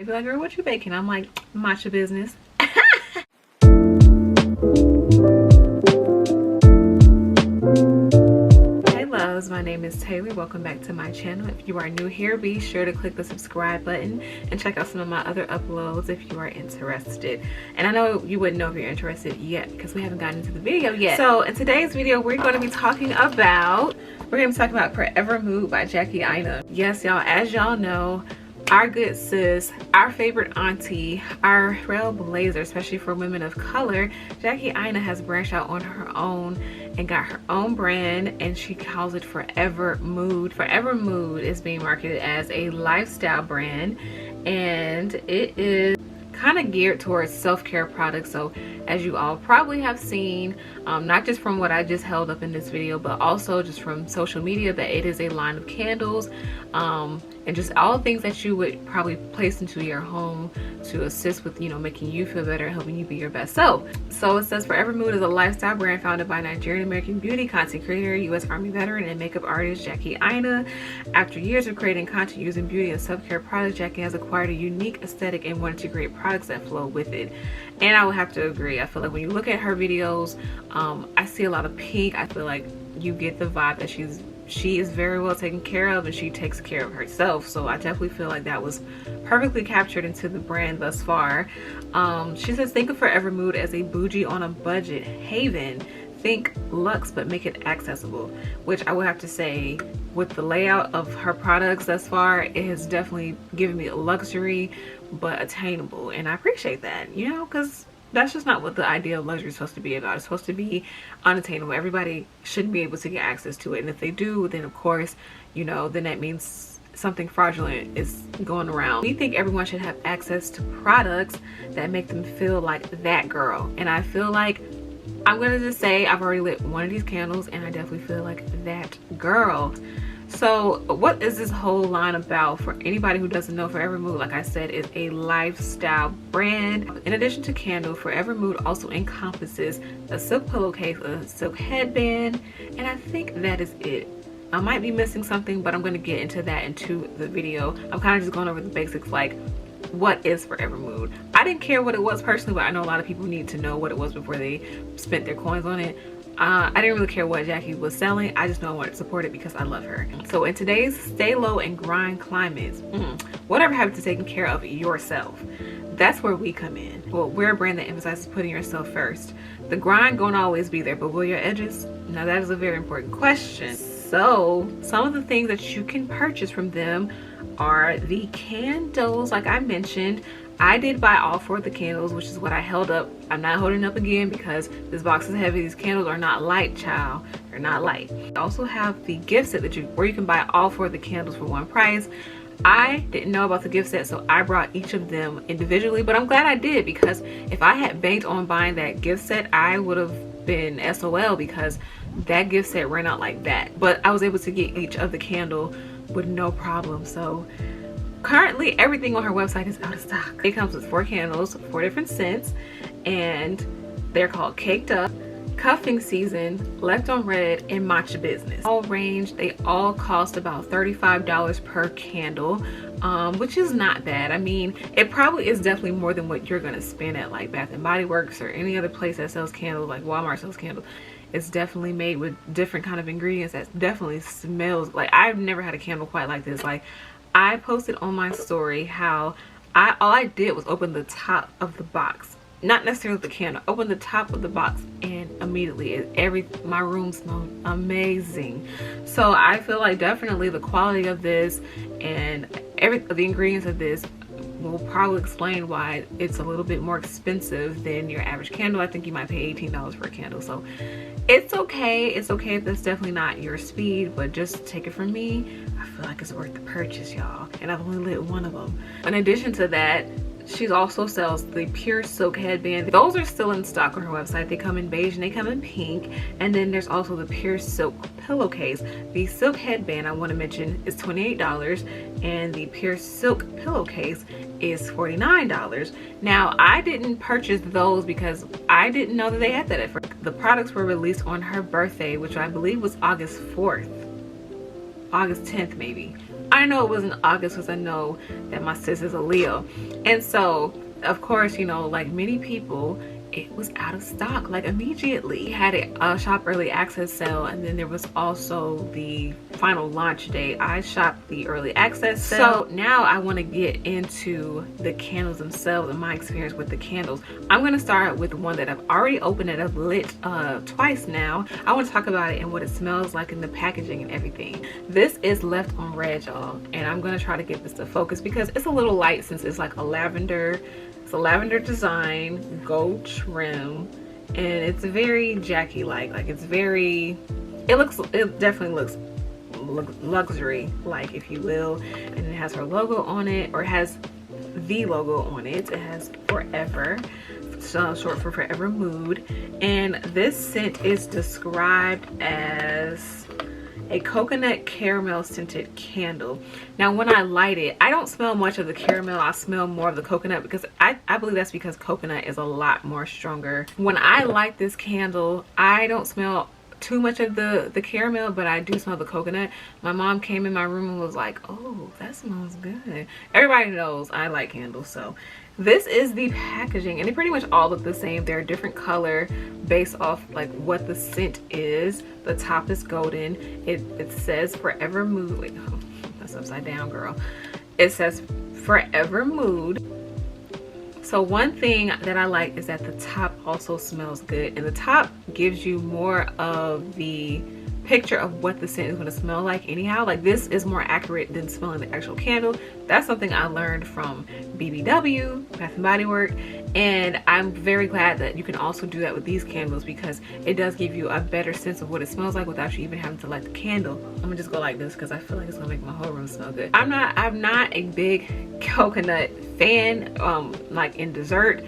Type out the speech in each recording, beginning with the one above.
They be like, girl, what you baking? I'm like, matcha business. My name is Taylor. Welcome back to my channel. If you are new here, be sure to click the subscribe button and check out some of my other uploads if you are interested. And I know you wouldn't know if you're interested yet because we haven't gotten into the video yet. So in today's video, we're going to be talking about Forvr Mood by Jackie Aina. Yes, y'all, as y'all know, our good sis, our favorite auntie, our trailblazer, especially for women of color, Jackie Aina has branched out on her own and got her own brand, and she calls it Forvr Mood. Forvr Mood is being marketed as a lifestyle brand, and it is kind of geared towards self-care products. So as you all probably have seen, not just from what I just held up in this video, but also just from social media, that it is a line of candles and just all things that you would probably place into your home to assist with, you know, making you feel better and helping you be your best self. So it says Forvr Mood is a lifestyle brand founded by Nigerian American beauty content creator, U.S. Army veteran, and makeup artist Jackie Aina. After years of creating content using beauty and self-care products, Jackie has acquired a unique aesthetic and wanted to create products that flow with it. And I would have to agree. I feel like when you look at her videos, I see a lot of pink. I feel like you get the vibe that she is very well taken care of and she takes care of herself. So I definitely feel like that was perfectly captured into the brand thus far. She says, think of Forvr Mood as a bougie on a budget haven. Think luxe but make it accessible, which I would have to say, with the layout of her products thus far, it has definitely given me a luxury but attainable, and I appreciate that, you know, because that's just not what the idea of luxury is supposed to be about. It's supposed to be unattainable. Everybody shouldn't be able to get access to it, and if they do, then of course, you know, then that means something fraudulent is going around. We think everyone should have access to products that make them feel like that girl, and I feel like, I'm gonna just say, I've already lit one of these candles and I definitely feel like that girl. So what is this whole line about? For anybody who doesn't know, Forvr Mood, like I said, is a lifestyle brand. In addition to candle, Forvr Mood also encompasses a silk pillowcase, a silk headband, and I think that is it. I might be missing something, but I'm going to get into that into the video. I'm kind of just going over the basics, like what is Forvr Mood. I didn't care what it was personally, but I know a lot of people need to know what it was before they spent their coins on it. I didn't really care what Jackie was selling. I just know I wanted to support it because I love her. So in today's stay low and grind climates, whatever happened to taking care of yourself, that's where we come in. Well, we're a brand that emphasizes putting yourself first. The grind gonna always be there, but will your edges? Now that is a very important question. So some of the things that you can purchase from them are the candles. Like I mentioned, I did buy all 4 of the candles, which is what I held up. I'm not holding up again because this box is heavy. These candles are not light, child. They're not light. I also have the gift set where you can buy all 4 of the candles for one price. I didn't know about the gift set, so I brought each of them individually, but I'm glad I did, because if I had banked on buying that gift set, I would have been SOL, because that gift set ran out like that. But I was able to get each of the candle with no problem. So currently everything on her website is out of stock. It comes with 4 candles, 4 different scents, and they're called Caked Up, Cuffing Season, Left on Red, and Matcha Business. All range, they all cost about $35 per candle, which is not bad. I mean, it probably is definitely more than what you're gonna spend at like Bath and Body Works or any other place that sells candles, like Walmart sells candles. It's definitely made with different kind of ingredients that definitely smells like, I've never had a candle quite like this. Like, I posted on my story how all I did was open the top of the box, not necessarily the candle, open the top of the box, and immediately my room smelled amazing. So I feel like definitely the quality of this and the ingredients of this will probably explain why it's a little bit more expensive than your average candle. I think you might pay $18 for a candle, so it's okay. It's okay if that's definitely not your speed, but just take it from me, I feel like it's worth the purchase, y'all, and I've only lit one of them. In addition to that, she also sells the pure silk headband. Those are still in stock on her website. They come in beige and they come in pink. And then there's also the pure silk pillowcase. The silk headband, I want to mention, is $28, and the pure silk pillowcase is $49. Now, I didn't purchase those because I didn't know that they had that at first. The products were released on her birthday, which I believe was August 4th. August 10th maybe. I I know it was in August because I know that my sis is a Leo. And so, of course, you know, like many people, it was out of stock like immediately. Had a shop early access sale, and then there was also the final launch day. I shopped the early access sale. So now I want to get into the candles themselves and my experience with the candles. I'm going to start with one that I've already opened and I've lit twice now. I want to talk about it and what it smells like in the packaging and everything. This is Left on Red, y'all, and I'm going to try to get this to focus because it's a little light since it's like a lavender. It's a lavender design, gold trim, and it's very Jackie like it's very, it definitely looks luxury like, if you will. And it has her logo on it, or it has the logo on it. It has Forever, so short for Forever Mood. And this scent is described as a coconut caramel scented candle. Now when I light it, I don't smell much of the caramel. I smell more of the coconut because I believe that's because coconut is a lot more stronger. When I light this candle, I don't smell too much of the caramel, but I do smell the coconut. My mom came in my room and was like, oh, that smells good. Everybody knows I like candles. So this is the packaging, and they pretty much all look the same. They're a different color based off like what the scent is. The top is golden. It says Forever Mood. Wait, oh, that's upside down, girl. It says Forever Mood. So one thing that I like is that the top also smells good, and the top gives you more of the picture of what the scent is going to smell like anyhow. Like this is more accurate than smelling the actual candle. That's something I learned from BBW, Bath and Body Works, and I'm very glad that you can also do that with these candles because it does give you a better sense of what it smells like without you even having to light the candle. I'm gonna just go like this because I feel like it's gonna make my whole room smell good. I'm not a big coconut fan like in dessert,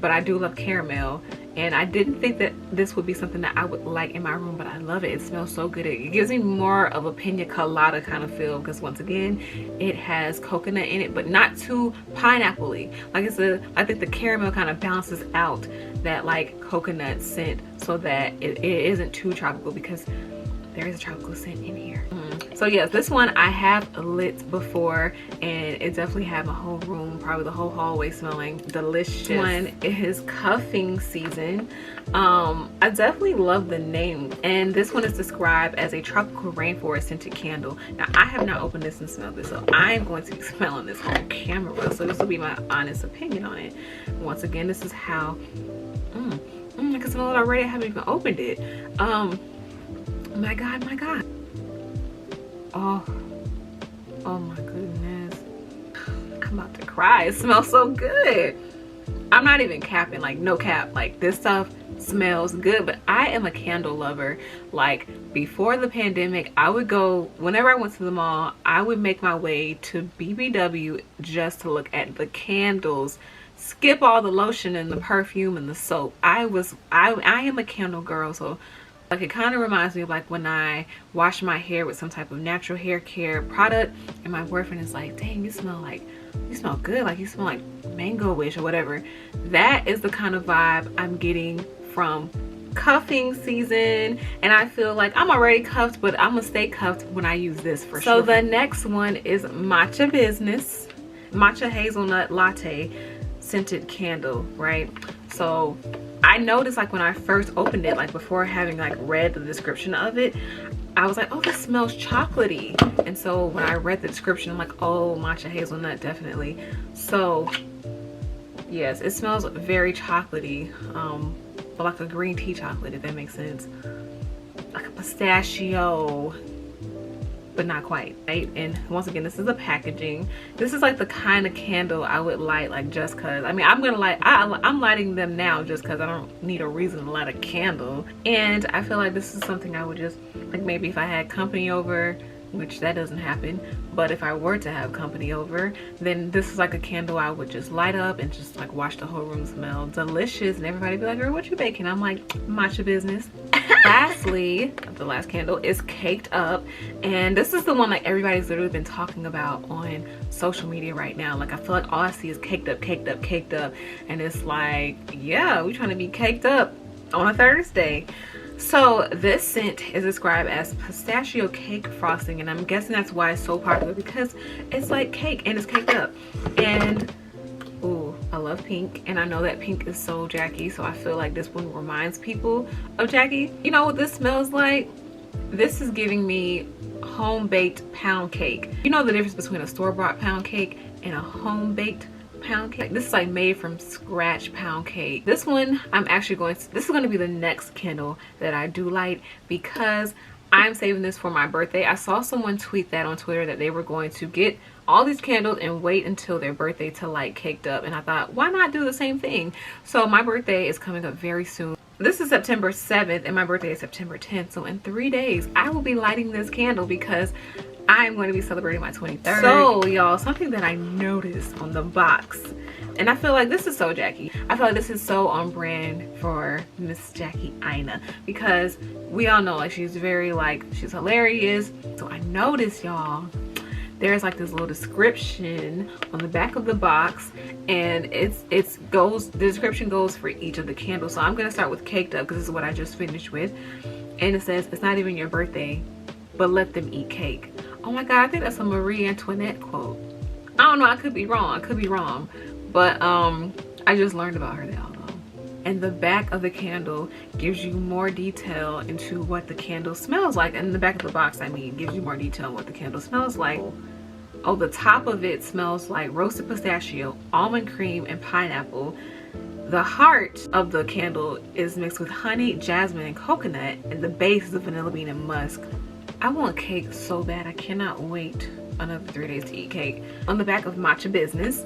but I do love caramel. And I didn't think that this would be something that I would like in my room, but I love it. It smells so good. It gives me more of a pina colada kind of feel because once again, it has coconut in it, but not too pineapple-y. Like I think the caramel kind of balances out that like coconut scent so that it isn't too tropical because there is a tropical scent in here. So yes, this one I have lit before, and it definitely had my whole room, probably the whole hallway smelling delicious. One is Cuffing Season. I definitely love the name, and this one is described as a tropical rainforest scented candle. Now I have not opened this and smelled this, so I am going to be smelling this on camera, so this will be my honest opinion on it. Once again, this is how I can smell it already. I haven't even opened it. My god. Oh my goodness, I'm about to cry. It smells so good. I'm not even capping, like no cap, like this stuff smells good. But I am a candle lover. Like before the pandemic, I would go, whenever I went to the mall, I would make my way to BBW just to look at the candles, skip all the lotion and the perfume and the soap. I am a candle girl. So like it kind of reminds me of like when I wash my hair with some type of natural hair care product and my boyfriend is like, dang, you smell good, like you smell like mango-ish or whatever. That is the kind of vibe I'm getting from Cuffing Season, and I feel like I'm already cuffed, but I'm gonna stay cuffed when I use this for sure. So the next one is Matcha Business, Matcha Hazelnut Latte scented candle, right? So I noticed like when I first opened it, like before having like read the description of it, I was like, oh, this smells chocolatey. And so when I read the description, I'm like, oh, matcha hazelnut, definitely. So yes, it smells very chocolatey, but like a green tea chocolate, if that makes sense. Like a pistachio, but not quite, right? And once again, this is the packaging. This is like the kind of candle I would light, like just cause. I mean, I'm gonna light, I'm lighting them now just cause I don't need a reason to light a candle. And I feel like this is something I would just, like maybe if I had company over, which that doesn't happen, but if I were to have company over, then this is like a candle I would just light up and just like watch the whole room smell delicious, and everybody be like, girl, what you baking? I'm like, Matcha Business. Lastly, the last candle is Caked Up, and this is the one like everybody's literally been talking about on social media right now. Like I feel like all I see is caked up, caked up, caked up, and it's like, yeah, we trying to be caked up on a Thursday. So this scent is described as pistachio cake frosting, and I'm guessing that's why it's so popular, because it's like cake and it's caked up. And ooh, I love pink, and I know that pink is so Jackie, so I feel like this one reminds people of Jackie. You know what this smells like? This is giving me home-baked pound cake. You know the difference between a store-bought pound cake and a home-baked pound cake? This is like made from scratch pound cake. This one I'm actually this is going to be the next candle that I do light, because I'm saving this for my birthday. I saw someone tweet that on Twitter, that they were going to get all these candles and wait until their birthday to light caked up, and I thought, why not do the same thing? So my birthday is coming up very soon. This is September 7th and my birthday is September 10th, so in 3 days I will be lighting this candle because I'm going to be celebrating my 23rd. So y'all, something that I noticed on the box, and I feel like this is so Jackie. I feel like this is so on brand for Miss Jackie Aina, because we all know, like, she's very, like, she's hilarious. So I noticed, y'all, there's like this little description on the back of the box, and the description goes for each of the candles. So I'm gonna start with caked up because this is what I just finished with, and it says, it's not even your birthday, but let them eat cake. Oh my god, I think that's a Marie Antoinette quote. I don't know, I could be wrong, but I just learned about her, y'all. And the back of the candle gives you more detail into what the candle smells like. And the back of the box, I mean, gives you more detail on what the candle smells like. Oh, the top of it smells like roasted pistachio, almond cream, and pineapple. The heart of the candle is mixed with honey, jasmine, and coconut, and the base is vanilla bean and musk. I want cake so bad. I cannot wait another 3 days to eat cake. On the back of Matcha Business,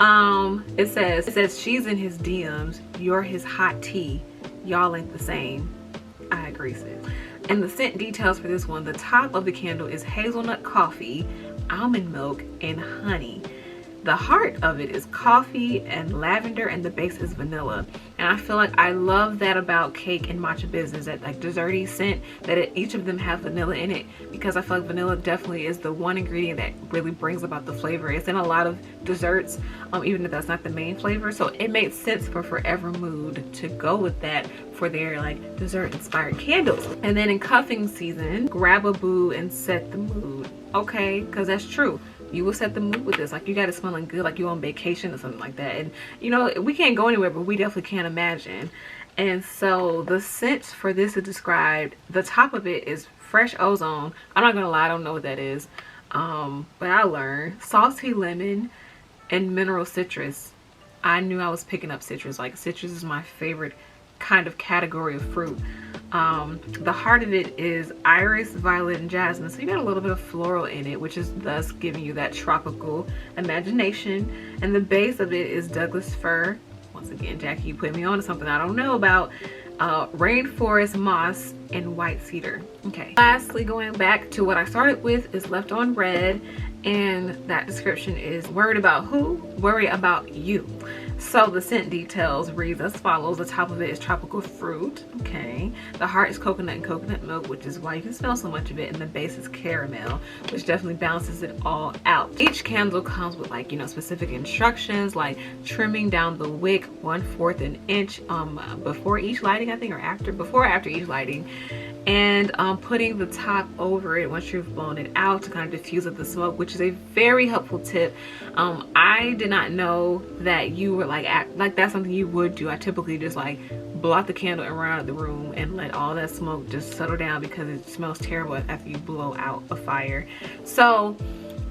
it says she's in his DMs, you're his hot tea, y'all ain't the same. I agree, sis. And the scent details for this one, the top of the candle is hazelnut coffee, almond milk, and honey. The heart of it is coffee and lavender, and the base is vanilla. And I feel like I love that about cake and Matcha Business, that like desserty scent, that each of them have vanilla in it, because I feel like vanilla definitely is the one ingredient that really brings about the flavor. It's in a lot of desserts, even if that's not the main flavor. So it made sense for FORVRMOOD to go with that for their like dessert inspired candles. And then in cuffing season, grab a boo and set the mood. Okay, because that's true. You will set the mood with this. Like, you got it smelling good, like you're on vacation or something like that. And you know, we can't go anywhere, but we definitely can't imagine. And so the scents for this is described, the top of it is fresh ozone. I'm not gonna lie, I don't know what that is, but I learned. Salty lemon and mineral citrus. I knew I was picking up citrus. Like, citrus is my favorite kind of category of fruit. The heart of it is iris, violet, and jasmine, so you got a little bit of floral in it, which is thus giving you that tropical imagination. And the base of it is Douglas fir. Once again, Jackie, you put me on to something I don't know about. Rainforest moss and white cedar. Okay, lastly, going back to what I started with, is left on red, and that description is worried about who? Worry about you. So the scent details reads as follows. The top of it is tropical fruit. Okay, the heart is coconut and coconut milk, which is why you can smell so much of it, and the base is caramel, which definitely balances it all out. Each candle comes with, like, you know, specific instructions, like trimming down the wick 1/4 an inch before each lighting, I think, or after, before or after each lighting, and putting the top over it once you've blown it out to kind of diffuse up the smoke, which is a very helpful tip. I did not know that you were like that's something you would do. I typically just like blow out the candle and run out of the room and let all that smoke just settle down, because it smells terrible after you blow out a fire. So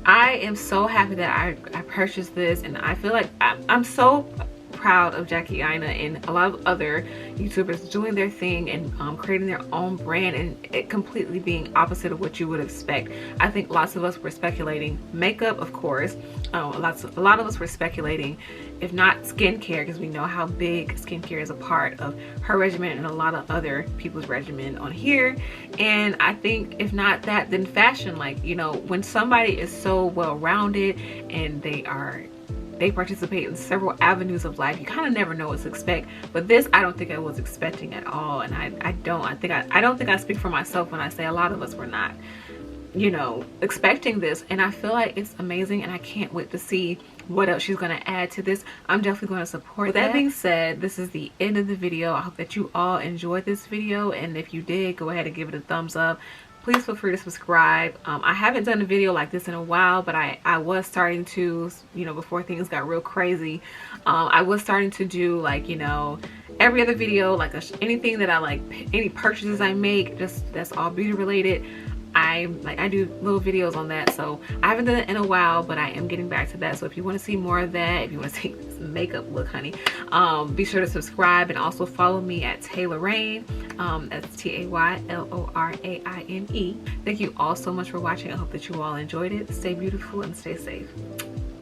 I am so happy that I purchased this, and I feel like I'm so proud of Jackie Aina and a lot of other YouTubers doing their thing and creating their own brand, and it completely being opposite of what you would expect. I think lots of us were speculating makeup, of course. A lot of us were speculating, if not skincare, because we know how big skincare is a part of her regimen and a lot of other people's regimen on here. And I think if not that, then fashion. Like, you know, when somebody is so well-rounded and they participate in several avenues of life, you kind of never know what to expect. But this, I don't think I was expecting at all, and I don't think I speak for myself when I say a lot of us were not, you know, expecting this. And I feel like it's amazing, and I can't wait to see what else she's going to add to this, I'm definitely going to support that. With that being said, this is the end of the video. I hope that you all enjoyed this video, and if you did, go ahead and give it a thumbs up. Please feel free to subscribe. I haven't done a video like this in a while, but I was starting to, you know, before things got real crazy, I was starting to do, like, you know, every other video, like anything that I like, any purchases I make, just that's all beauty related, I do little videos on that. So I haven't done it in a while, but I am getting back to that. So if you want to see more of that, if you want to see this makeup look, honey, be sure to subscribe, and also follow me at Taylor Rain. That's TAYLORAINE. Thank you all so much for watching. I hope that you all enjoyed it. Stay beautiful and stay safe.